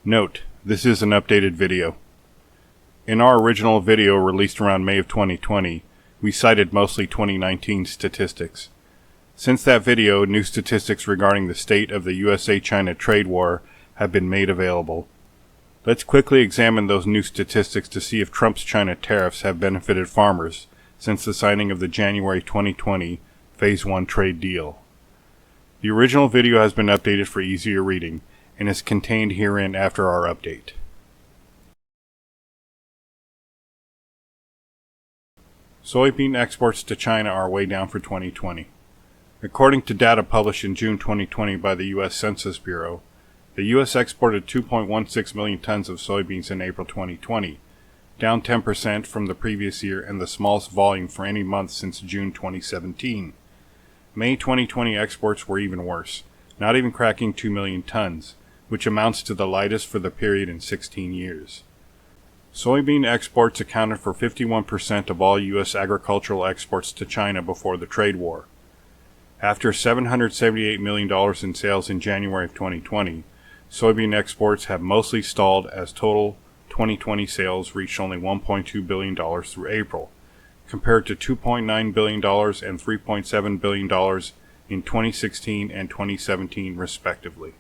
Note, this is an updated video. In our original video released around May of 2020, we cited mostly 2019 statistics. Since that video, new statistics regarding the state of the USA-China trade war have been made available. Let's quickly examine those new statistics to see if Trump's China tariffs have benefited farmers since the signing of the January 2020 Phase 1 trade deal. The original video has been updated for easier reading and is contained herein after our update. Soybean exports to China are way down for 2020. According to data published in June 2020 by the U.S. Census Bureau, the U.S. exported 2.16 million tons of soybeans in April 2020, down 10% from the previous year and the smallest volume for any month since June 2017. May 2020 exports were even worse, not even cracking 2 million tons, which amounts to the lightest for the period in 16 years. Soybean exports accounted for 51% of all U.S. agricultural exports to China before the trade war. After $778 million in sales in January of 2020, soybean exports have mostly stalled as total 2020 sales reached only $1.2 billion through April, compared to $2.9 billion and $3.7 billion in 2016 and 2017 respectively.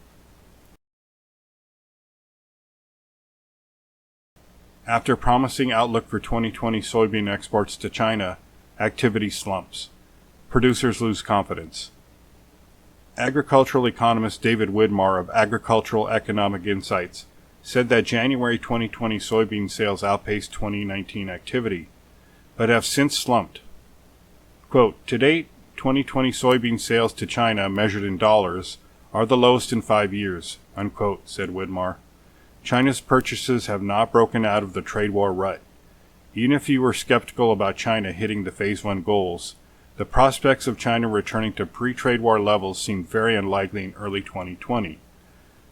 After promising outlook for 2020 soybean exports to China, activity slumps. Producers lose confidence. Agricultural economist David Widmar of Agricultural Economic Insights said that January 2020 soybean sales outpaced 2019 activity, but have since slumped. Quote, "To date, 2020 soybean sales to China measured in dollars are the lowest in 5 years," unquote, said Widmar. China's purchases have not broken out of the trade war rut. Even if you were skeptical about China hitting the Phase 1 goals, the prospects of China returning to pre-trade war levels seemed very unlikely in early 2020.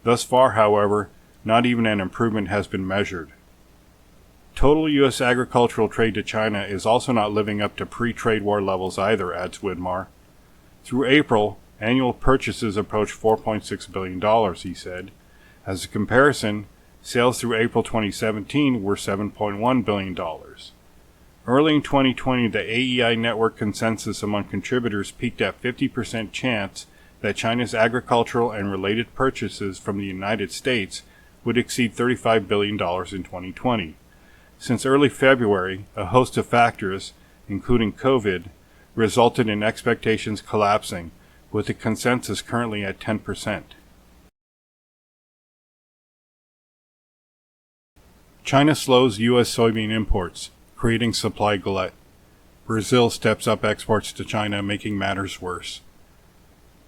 Thus far, however, not even an improvement has been measured. Total U.S. agricultural trade to China is also not living up to pre-trade war levels either, adds Widmar. Through April, annual purchases approached $4.6 billion, he said. As a comparison, sales through April 2017 were $7.1 billion. Early in 2020, the AEI network consensus among contributors peaked at 50% chance that China's agricultural and related purchases from the United States would exceed $35 billion in 2020. Since early February, a host of factors, including COVID, resulted in expectations collapsing, with the consensus currently at 10%. China slows U.S. soybean imports, creating supply glut. Brazil steps up exports to China, making matters worse.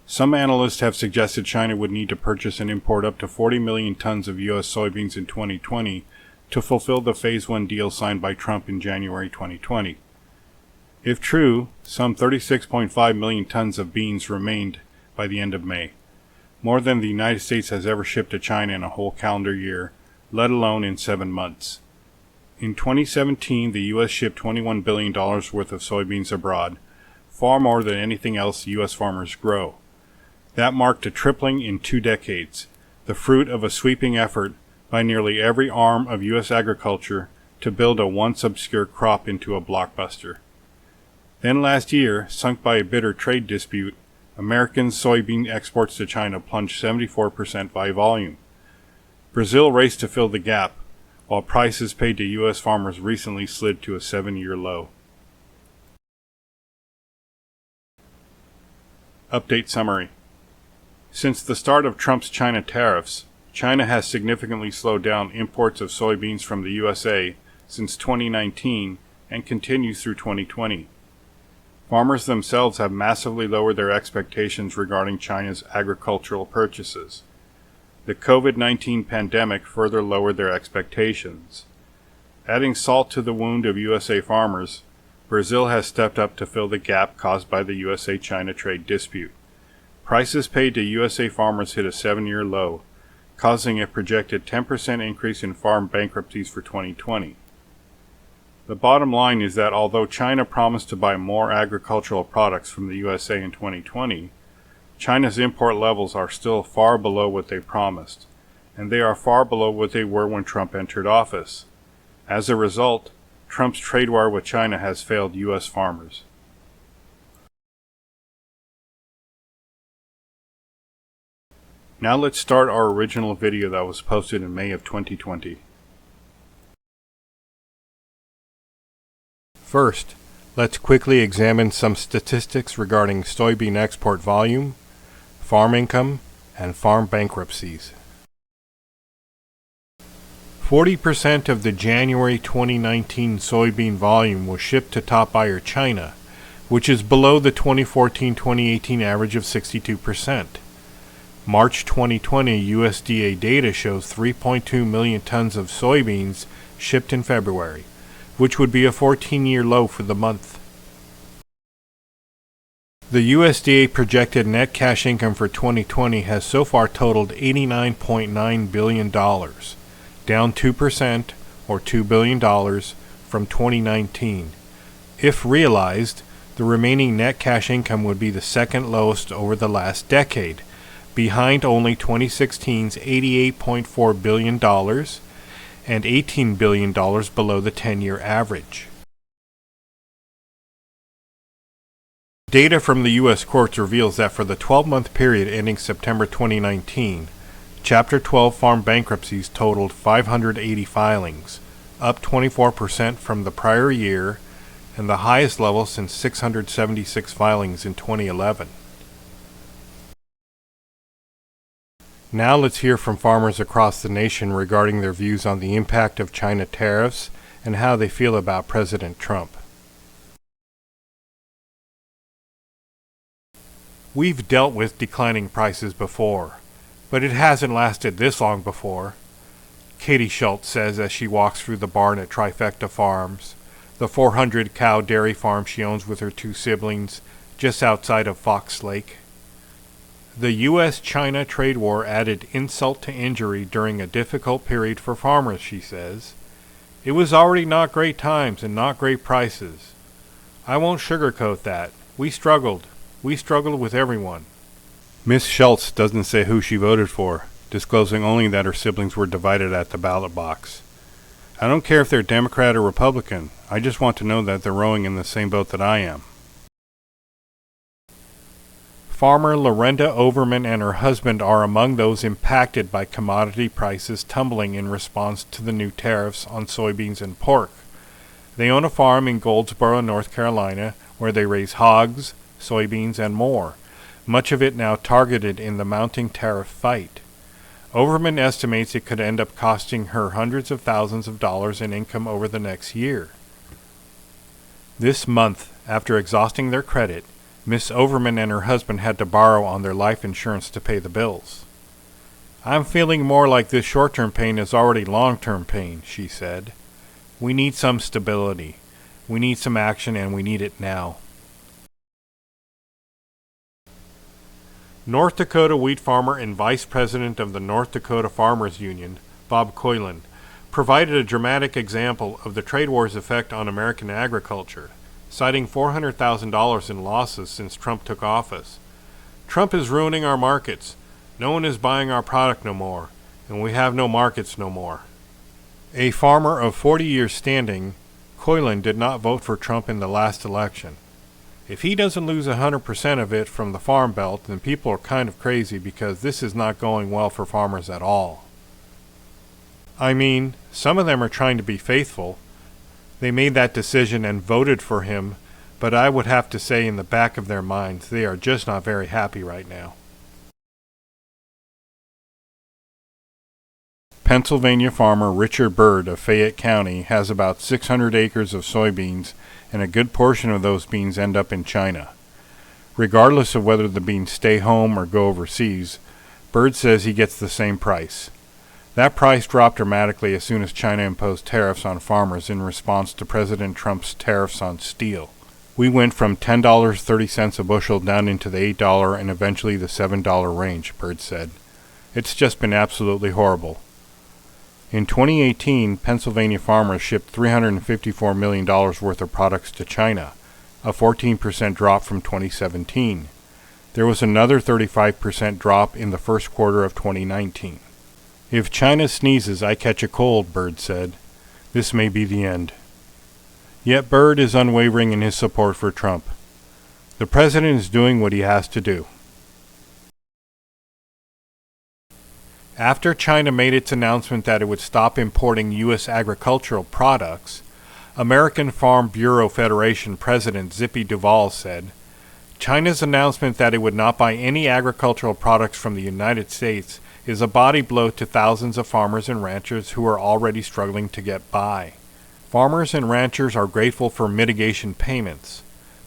Some analysts have suggested China would need to purchase and import up to 40 million tons of U.S. soybeans in 2020 to fulfill the Phase 1 deal signed by Trump in January 2020. If true, some 36.5 million tons of beans remained by the end of May, more than the United States has ever shipped to China in a whole calendar year, let alone in 7 months. In 2017, the U.S. shipped $21 billion worth of soybeans abroad, far more than anything else U.S. farmers grow. That marked a tripling in 2 decades, the fruit of a sweeping effort by nearly every arm of U.S. agriculture to build a once obscure crop into a blockbuster. Then last year, sunk by a bitter trade dispute, American soybean exports to China plunged 74% by volume. Brazil raced to fill the gap, while prices paid to U.S. farmers recently slid to a 7-year low. Update summary. Since the start of Trump's China tariffs, China has significantly slowed down imports of soybeans from the USA since 2019 and continues through 2020. Farmers themselves have massively lowered their expectations regarding China's agricultural purchases. The COVID-19 pandemic further lowered their expectations. Adding salt to the wound of USA farmers, Brazil has stepped up to fill the gap caused by the USA-China trade dispute. Prices paid to USA farmers hit a 7-year low, causing a projected 10% increase in farm bankruptcies for 2020. The bottom line is that although China promised to buy more agricultural products from the USA in 2020, China's import levels are still far below what they promised, and they are far below what they were when Trump entered office. As a result, Trump's trade war with China has failed U.S. farmers. Now let's start our original video that was posted in May of 2020. First, let's quickly examine some statistics regarding soybean export volume, farm income, and farm bankruptcies. 40% of the January 2019 soybean volume was shipped to top buyer China, which is below the 2014-2018 average of 62%. March 2020 USDA data shows 3.2 million tons of soybeans shipped in February, which would be a 14-year low for the month. The USDA projected net cash income for 2020 has so far totaled $89.9 billion, down 2% or $2 billion from 2019. If realized, the remaining net cash income would be the second lowest over the last decade, behind only 2016's $88.4 billion and $18 billion below the 10-year average. Data from the U.S. courts reveals that for the 12-month period ending September 2019, Chapter 12 farm bankruptcies totaled 580 filings, up 24% from the prior year and the highest level since 676 filings in 2011. Now let's hear from farmers across the nation regarding their views on the impact of China tariffs and how they feel about President Trump. We've dealt with declining prices before, but it hasn't lasted this long before, Katie Schultz says as she walks through the barn at Trifecta Farms, the 400-cow dairy farm she owns with her two siblings just outside of Fox Lake. The U.S.-China trade war added insult to injury during a difficult period for farmers, she says. It was already not great times and not great prices. I won't sugarcoat that. We struggled. We struggled with everyone. Miss Schultz doesn't say who she voted for, disclosing only that her siblings were divided at the ballot box. I don't care if they're Democrat or Republican. I just want to know that they're rowing in the same boat that I am. Farmer Lorenda Overman and her husband are among those impacted by commodity prices tumbling in response to the new tariffs on soybeans and pork. They own a farm in Goldsboro, North Carolina, where they raise hogs, soybeans, and more, much of it now targeted in the mounting tariff fight. Overman estimates it could end up costing her hundreds of thousands of dollars in income over the next year. This month, after exhausting their credit, Miss Overman and her husband had to borrow on their life insurance to pay the bills. I'm feeling more like this short-term pain is already long-term pain, she said. We need some stability. We need some action, and we need it now. North Dakota wheat farmer and vice president of the North Dakota Farmers Union, Bob Koylan, provided a dramatic example of the trade war's effect on American agriculture, citing $400,000 in losses since Trump took office. Trump is ruining our markets. No one is buying our product no more, and we have no markets no more. A farmer of 40 years standing, Koylan did not vote for Trump in the last election. If he doesn't lose 100% of it from the farm belt, then people are kind of crazy because this is not going well for farmers at all. I mean, some of them are trying to be faithful. They made that decision and voted for him, but I would have to say in the back of their minds they are just not very happy right now. Pennsylvania farmer Richard Byrd of Fayette County has about 600 acres of soybeans, and a good portion of those beans end up in China. Regardless of whether the beans stay home or go overseas, Byrd says he gets the same price. That price dropped dramatically as soon as China imposed tariffs on farmers in response to President Trump's tariffs on steel. We went from $10.30 a bushel down into the $8 and eventually the $7 range, Byrd said. It's just been absolutely horrible. In 2018, Pennsylvania farmers shipped $354 million worth of products to China, a 14% drop from 2017. There was another 35% drop in the first quarter of 2019. If China sneezes, I catch a cold, Byrd said. This may be the end. Yet Byrd is unwavering in his support for Trump. The president is doing what he has to do. After China made its announcement that it would stop importing U.S. agricultural products, American Farm Bureau Federation President Zippy Duvall said, China's announcement that it would not buy any agricultural products from the United States is a body blow to thousands of farmers and ranchers who are already struggling to get by. Farmers and ranchers are grateful for mitigation payments.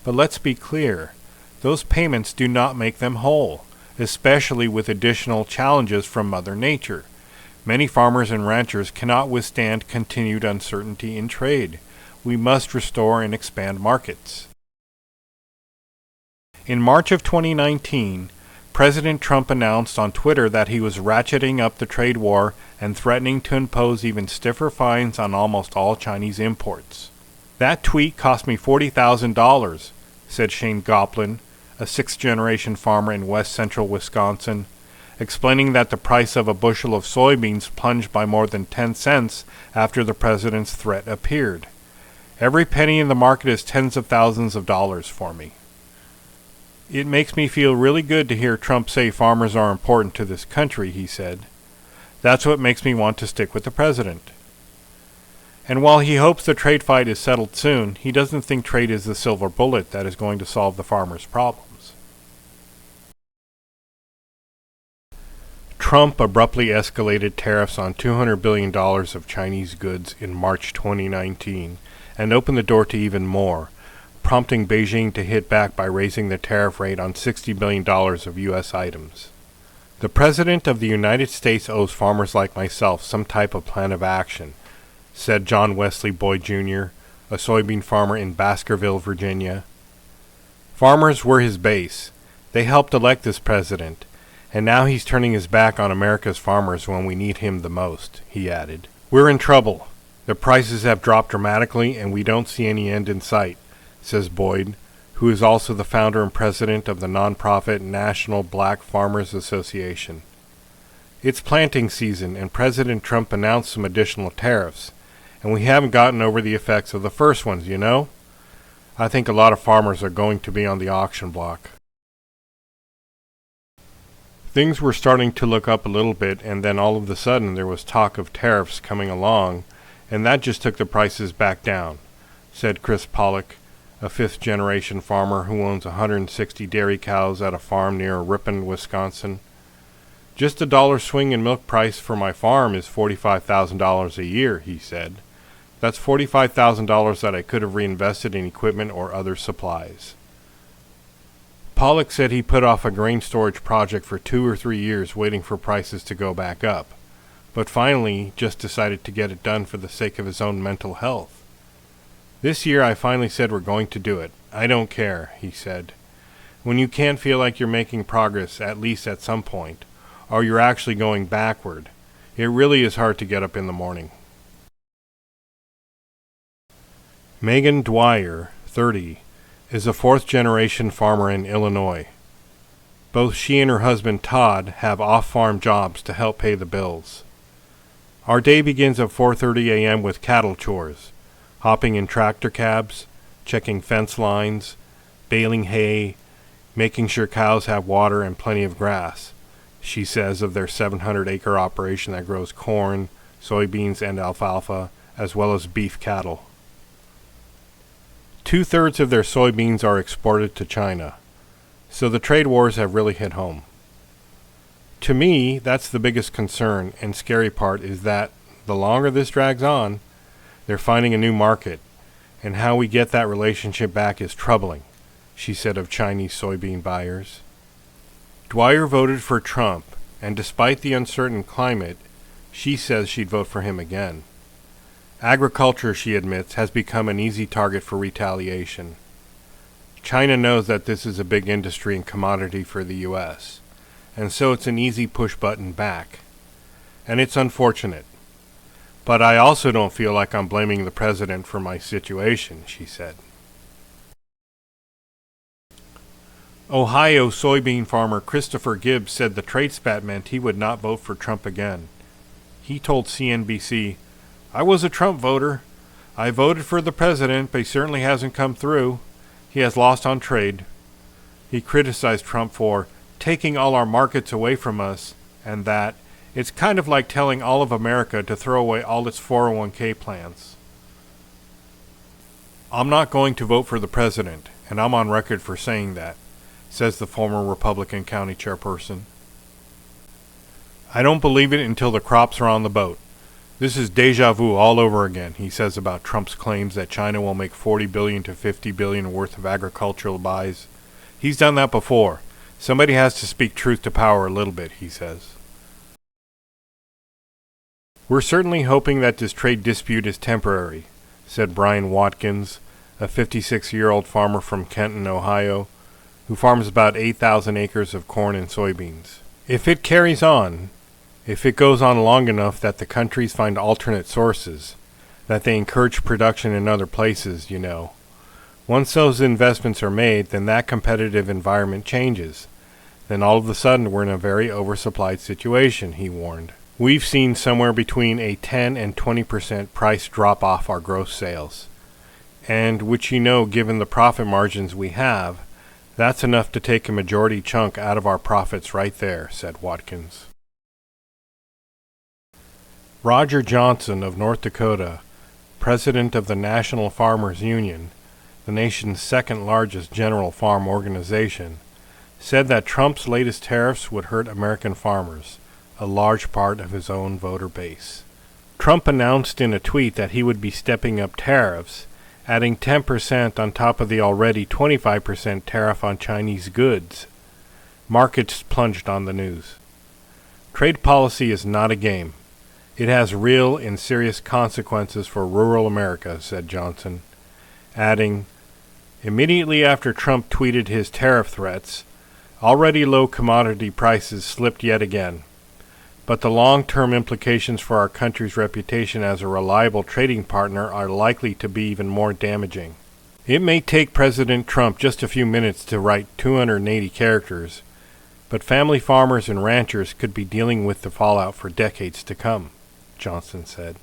But let's be clear, those payments do not make them whole, especially with additional challenges from Mother Nature. Many farmers and ranchers cannot withstand continued uncertainty in trade. We must restore and expand markets. In March of 2019, President Trump announced on Twitter that he was ratcheting up the trade war and threatening to impose even stiffer fines on almost all Chinese imports. That tweet cost me $40,000, said Shane Goplin, a sixth-generation farmer in west-central Wisconsin, explaining that the price of a bushel of soybeans plunged by more than 10 cents after the president's threat appeared. Every penny in the market is tens of thousands of dollars for me. It makes me feel really good to hear Trump say farmers are important to this country, he said. That's what makes me want to stick with the president. And while he hopes the trade fight is settled soon, he doesn't think trade is the silver bullet that is going to solve the farmers' problems. Trump abruptly escalated tariffs on $200 billion of Chinese goods in March 2019 and opened the door to even more, prompting Beijing to hit back by raising the tariff rate on $60 billion of U.S. items. The President of the United States owes farmers like myself some type of plan of action, said John Wesley Boyd Jr., a soybean farmer in Baskerville, Virginia. Farmers were his base. They helped elect this president, and now he's turning his back on America's farmers when we need him the most, he added. We're in trouble. The prices have dropped dramatically, and we don't see any end in sight, says Boyd, who is also the founder and president of the nonprofit National Black Farmers Association. It's planting season, and President Trump announced some additional tariffs, and we haven't gotten over the effects of the first ones, you know? I think a lot of farmers are going to be on the auction block. Things were starting to look up a little bit, and then all of a sudden there was talk of tariffs coming along, and that just took the prices back down, said Chris Pollock, a fifth-generation farmer who owns 160 dairy cows at a farm near Ripon, Wisconsin. Just $1 swing in milk price for my farm is $45,000 a year, he said. That's $45,000 that I could have reinvested in equipment or other supplies. Pollock said he put off a grain storage project for 2 or 3 years waiting for prices to go back up, but finally just decided to get it done for the sake of his own mental health. This year I finally said we're going to do it. I don't care, he said. When you can't feel like you're making progress, at least at some point, or you're actually going backward, it really is hard to get up in the morning. Megan Dwyer, 30, is a fourth-generation farmer in Illinois. Both she and her husband Todd have off-farm jobs to help pay the bills. Our day begins at 4:30 a.m. with cattle chores, hopping in tractor cabs, checking fence lines, baling hay, making sure cows have water and plenty of grass, she says of their 700-acre operation that grows corn, soybeans, and alfalfa, as well as beef cattle. 2/3 of their soybeans are exported to China, so the trade wars have really hit home. To me, that's the biggest concern and scary part is that the longer this drags on, they're finding a new market, and how we get that relationship back is troubling, she said of Chinese soybean buyers. Dwyer voted for Trump, and despite the uncertain climate, she says she'd vote for him again. Agriculture, she admits, has become an easy target for retaliation. China knows that this is a big industry and commodity for the U.S., and so it's an easy push-button back. And it's unfortunate. But I also don't feel like I'm blaming the president for my situation, she said. Ohio soybean farmer Christopher Gibbs said the trade spat meant he would not vote for Trump again. He told CNBC, "I was a Trump voter. I voted for the president, but he certainly hasn't come through. He has lost on trade." He criticized Trump for taking all our markets away from us, and that it's kind of like telling all of America to throw away all its 401k plans. "I'm not going to vote for the president, and I'm on record for saying that," says the former Republican county chairperson. "I don't believe it until the crops are on the boat. This is deja vu all over again," he says about Trump's claims that China will make $40 billion to $50 billion worth of agricultural buys. He's done that before. Somebody has to speak truth to power a little bit, he says. "We're certainly hoping that this trade dispute is temporary," said Brian Watkins, a 56-year-old farmer from Kenton, Ohio, who farms about 8,000 acres of corn and soybeans. "If it carries on, if it goes on long enough that the countries find alternate sources, that they encourage production in other places, you know. Once those investments are made, then that competitive environment changes. Then all of a sudden we're in a very oversupplied situation," he warned. "We've seen somewhere between a 10 and 20% price drop off our gross sales. And which, you know, given the profit margins we have, that's enough to take a majority chunk out of our profits right there," said Watkins. Roger Johnson of North Dakota, president of the National Farmers Union, the nation's second largest general farm organization, said that Trump's latest tariffs would hurt American farmers, a large part of his own voter base. Trump announced in a tweet that he would be stepping up tariffs, adding 10% on top of the already 25% tariff on Chinese goods. Markets plunged on the news. "Trade policy is not a game. It has real and serious consequences for rural America," said Johnson, adding, "Immediately after Trump tweeted his tariff threats, already low commodity prices slipped yet again. But the long-term implications for our country's reputation as a reliable trading partner are likely to be even more damaging. It may take President Trump just a few minutes to write 280 characters, but family farmers and ranchers could be dealing with the fallout for decades to come," Johnson said.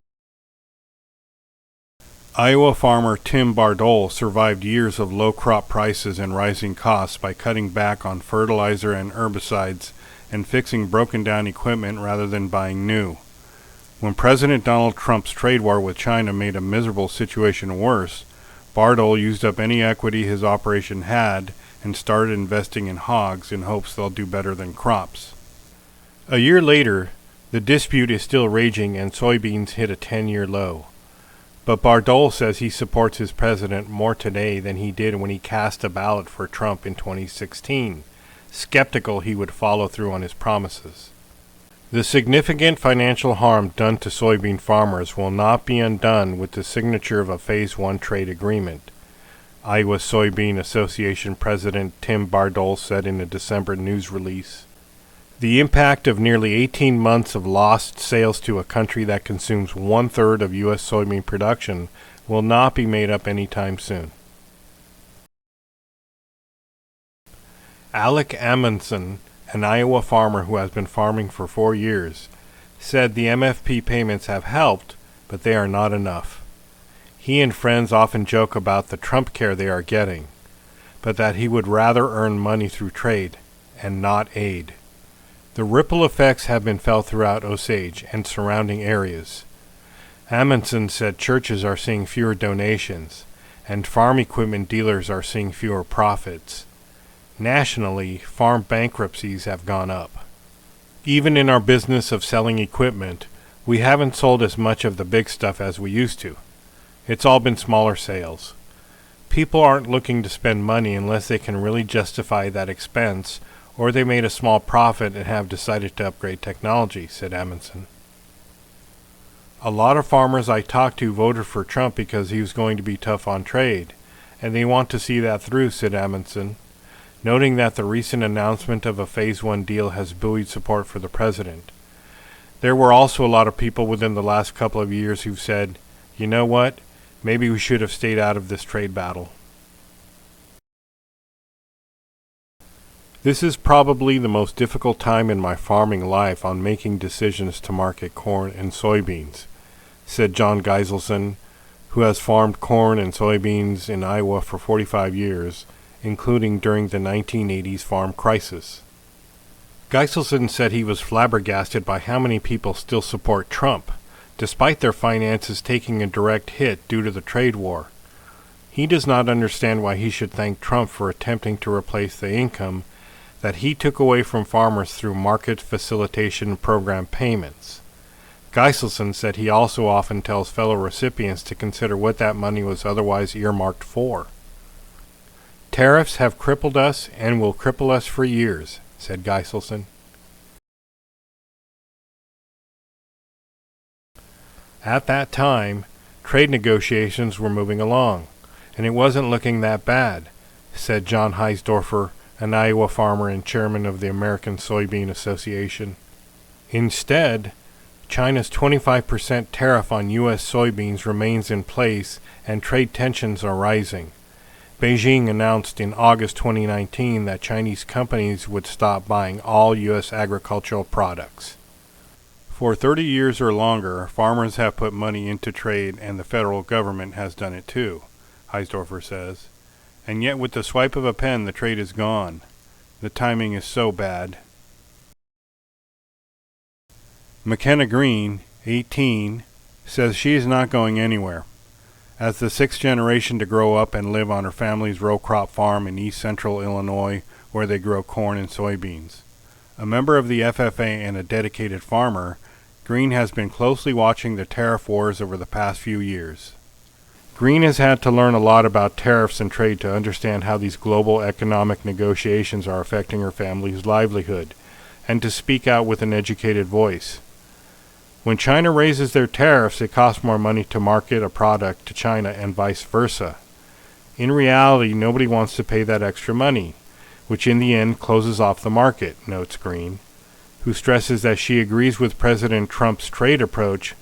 Iowa farmer Tim Bardole survived years of low crop prices and rising costs by cutting back on fertilizer and herbicides and fixing broken-down equipment rather than buying new. When President Donald Trump's trade war with China made a miserable situation worse, Bardole used up any equity his operation had and started investing in hogs in hopes they'll do better than crops. A year later, the dispute is still raging and soybeans hit a 10-year low. But Bardole says he supports his president more today than he did when he cast a ballot for Trump in 2016, skeptical he would follow through on his promises. The significant financial harm done to soybean farmers will not be undone with the signature of a Phase 1 trade agreement, Iowa Soybean Association President Tim Bardole said in a December news release. The impact of nearly 18 months of lost sales to a country that consumes 1/3 of U.S. soybean production will not be made up anytime soon. Alec Amundsen, an Iowa farmer who has been farming for 4 years, said the MFP payments have helped, but they are not enough. He and friends often joke about the Trump care they are getting, but that he would rather earn money through trade and not aid. The ripple effects have been felt throughout Osage and surrounding areas. Amundsen said churches are seeing fewer donations, and farm equipment dealers are seeing fewer profits. Nationally, farm bankruptcies have gone up. Even in our business of selling equipment, we haven't sold as much of the big stuff as we used to. It's all been smaller sales. People aren't looking to spend money unless they can really justify that expense, or they made a small profit and have decided to upgrade technology, said Amundsen. A lot of farmers I talked to voted for Trump because he was going to be tough on trade, and they want to see that through, said Amundsen, noting that the recent announcement of a Phase 1 deal has buoyed support for the president. There were also a lot of people within the last couple of years who've said, you know what, maybe we should have stayed out of this trade battle. This is probably the most difficult time in my farming life on making decisions to market corn and soybeans, said John Geiselson, who has farmed corn and soybeans in Iowa for 45 years, including during the 1980s farm crisis. Geiselson said he was flabbergasted by how many people still support Trump, despite their finances taking a direct hit due to the trade war. He does not understand why he should thank Trump for attempting to replace the income that he took away from farmers through market facilitation program payments. Geiselson said he also often tells fellow recipients to consider what that money was otherwise earmarked for. Tariffs have crippled us and will cripple us for years, said Geiselson. At that time, trade negotiations were moving along, and it wasn't looking that bad, said John Heisdorfer, an Iowa farmer and chairman of the American Soybean Association. Instead, China's 25% tariff on U.S. soybeans remains in place and trade tensions are rising. Beijing announced in August 2019 that Chinese companies would stop buying all U.S. agricultural products. For 30 years or longer, farmers have put money into trade and the federal government has done it too, Heisdorfer says. And yet with the swipe of a pen the trade is gone. The timing is so bad. McKenna Green, 18, says she is not going anywhere. As the sixth generation to grow up and live on her family's row crop farm in east central Illinois where they grow corn and soybeans. A member of the FFA and a dedicated farmer, Green has been closely watching the tariff wars over the past few years. Green has had to learn a lot about tariffs and trade to understand how these global economic negotiations are affecting her family's livelihood, and to speak out with an educated voice. When China raises their tariffs, it costs more money to market a product to China and vice versa. In reality, nobody wants to pay that extra money, which in the end closes off the market, notes Green, who stresses that she agrees with President Trump's trade approach,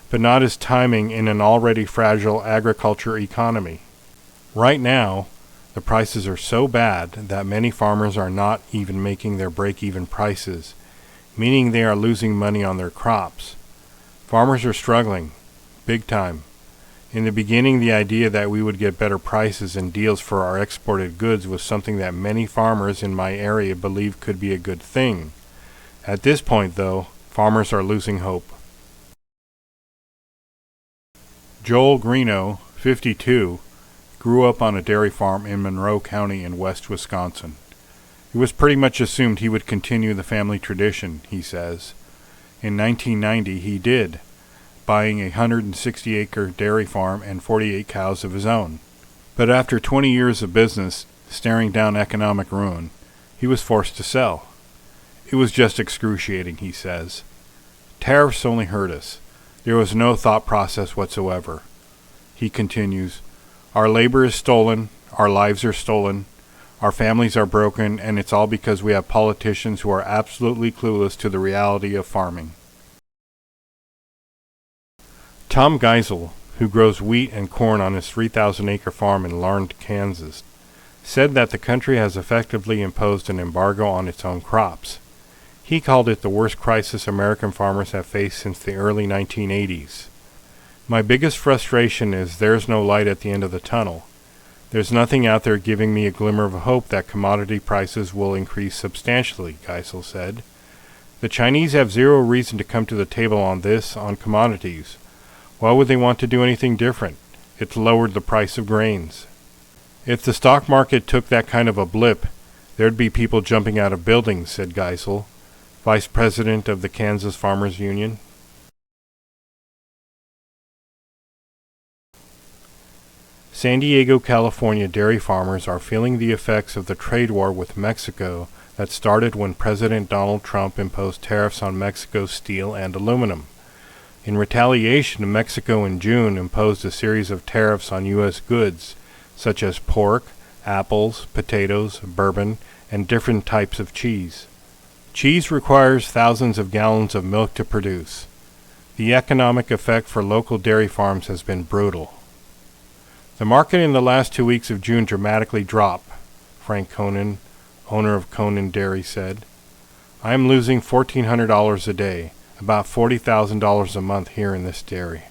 but not his timing in an already fragile agriculture economy. Right now, the prices are so bad that many farmers are not even making their break-even prices, meaning they are losing money on their crops. Farmers are struggling, big time. In the beginning, the idea that we would get better prices and deals for our exported goods was something that many farmers in my area believed could be a good thing. At this point, though, farmers are losing hope. Joel Greeno, 52, grew up on a dairy farm in Monroe County in west Wisconsin. It was pretty much assumed he would continue the family tradition, he says. In 1990 he did, buying a 160-acre dairy farm and 48 cows of his own. But after 20 years of business, staring down economic ruin, he was forced to sell. It was just excruciating, he says. Tariffs only hurt us. There was no thought process whatsoever. He continues, our labor is stolen, our lives are stolen, our families are broken, and it's all because we have politicians who are absolutely clueless to the reality of farming. Tom Geisel, who grows wheat and corn on his 3,000-acre farm in Larned, Kansas, said that the country has effectively imposed an embargo on its own crops. He called it the worst crisis American farmers have faced since the early 1980s. My biggest frustration is there's no light at the end of the tunnel. There's nothing out there giving me a glimmer of hope that commodity prices will increase substantially, Geisel said. The Chinese have zero reason to come to the table on commodities. Why would they want to do anything different? It's lowered the price of grains. If the stock market took that kind of a blip, there'd be people jumping out of buildings, said Geisel, vice president of the Kansas Farmers Union. San Diego, California dairy farmers are feeling the effects of the trade war with Mexico that started when President Donald Trump imposed tariffs on Mexico's steel and aluminum. In retaliation, Mexico in June imposed a series of tariffs on U.S. goods, such as pork, apples, potatoes, bourbon, and different types of cheese. Cheese requires thousands of gallons of milk to produce. The economic effect for local dairy farms has been brutal. The market in the last 2 weeks of June dramatically dropped, Frank Conan, owner of Conan Dairy, said. I am losing $1,400 a day, about $40,000 a month here in this dairy.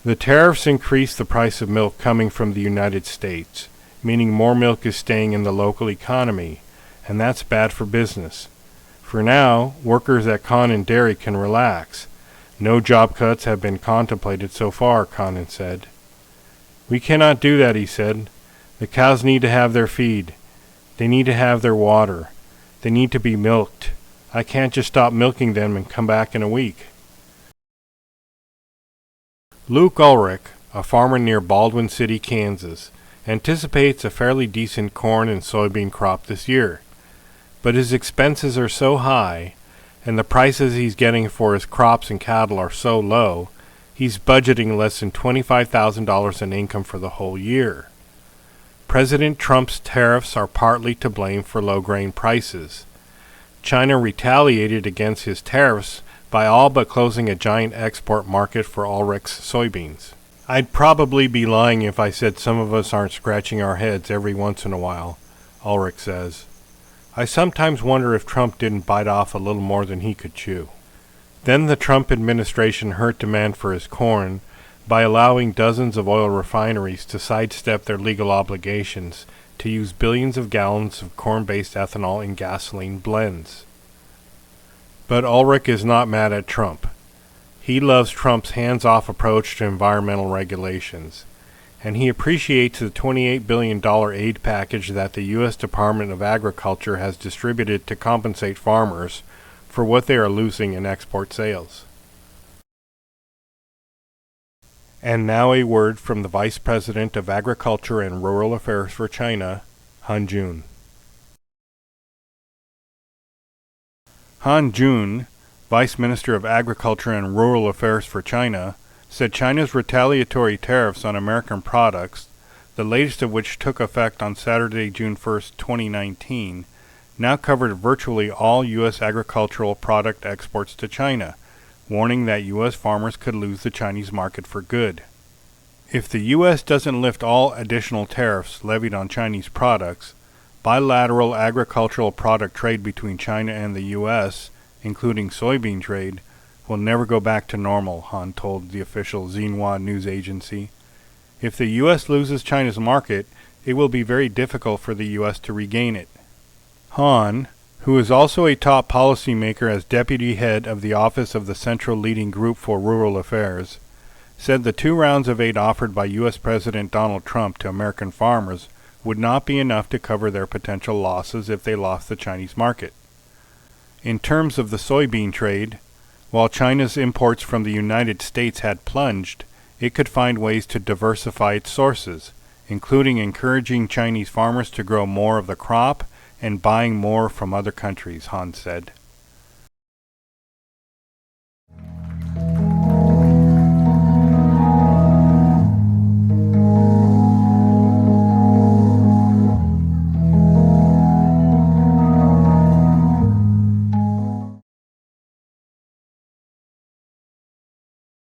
The tariffs increase the price of milk coming from the United States, meaning more milk is staying in the local economy, and that's bad for business. For now, workers at Conan Dairy can relax. No job cuts have been contemplated so far, Conan said. We cannot do that, he said. The cows need to have their feed. They need to have their water. They need to be milked. I can't just stop milking them and come back in a week. Luke Ulrich, a farmer near Baldwin City, Kansas, anticipates a fairly decent corn and soybean crop this year. But his expenses are so high, and the prices he's getting for his crops and cattle are so low, he's budgeting less than $25,000 in income for the whole year. President Trump's tariffs are partly to blame for low grain prices. China retaliated against his tariffs by all but closing a giant export market for Ulrich's soybeans. I'd probably be lying if I said some of us aren't scratching our heads every once in a while, Ulrich says. I sometimes wonder if Trump didn't bite off a little more than he could chew. Then the Trump administration hurt demand for his corn by allowing dozens of oil refineries to sidestep their legal obligations to use billions of gallons of corn-based ethanol in gasoline blends. But Ulrich is not mad at Trump. He loves Trump's hands-off approach to environmental regulations, and he appreciates the $28 billion aid package that the U.S. Department of Agriculture has distributed to compensate farmers for what they are losing in export sales. And now a word from the Vice President of Agriculture and Rural Affairs for China, Han Jun. Han Jun, Vice Minister of Agriculture and Rural Affairs for China, said China's retaliatory tariffs on American products, the latest of which took effect on Saturday, June 1, 2019, now covered virtually all U.S. agricultural product exports to China, warning that U.S. farmers could lose the Chinese market for good. If the U.S. doesn't lift all additional tariffs levied on Chinese products, bilateral agricultural product trade between China and the U.S., including soybean trade, will never go back to normal, Han told the official Xinhua news agency. If the U.S. loses China's market, it will be very difficult for the U.S. to regain it. Han, who is also a top policymaker as deputy head of the Office of the Central Leading Group for Rural Affairs, said the 2 rounds of aid offered by U.S. President Donald Trump to American farmers would not be enough to cover their potential losses if they lost the Chinese market. In terms of the soybean trade, while China's imports from the United States had plunged, it could find ways to diversify its sources, including encouraging Chinese farmers to grow more of the crop and buying more from other countries, Han said.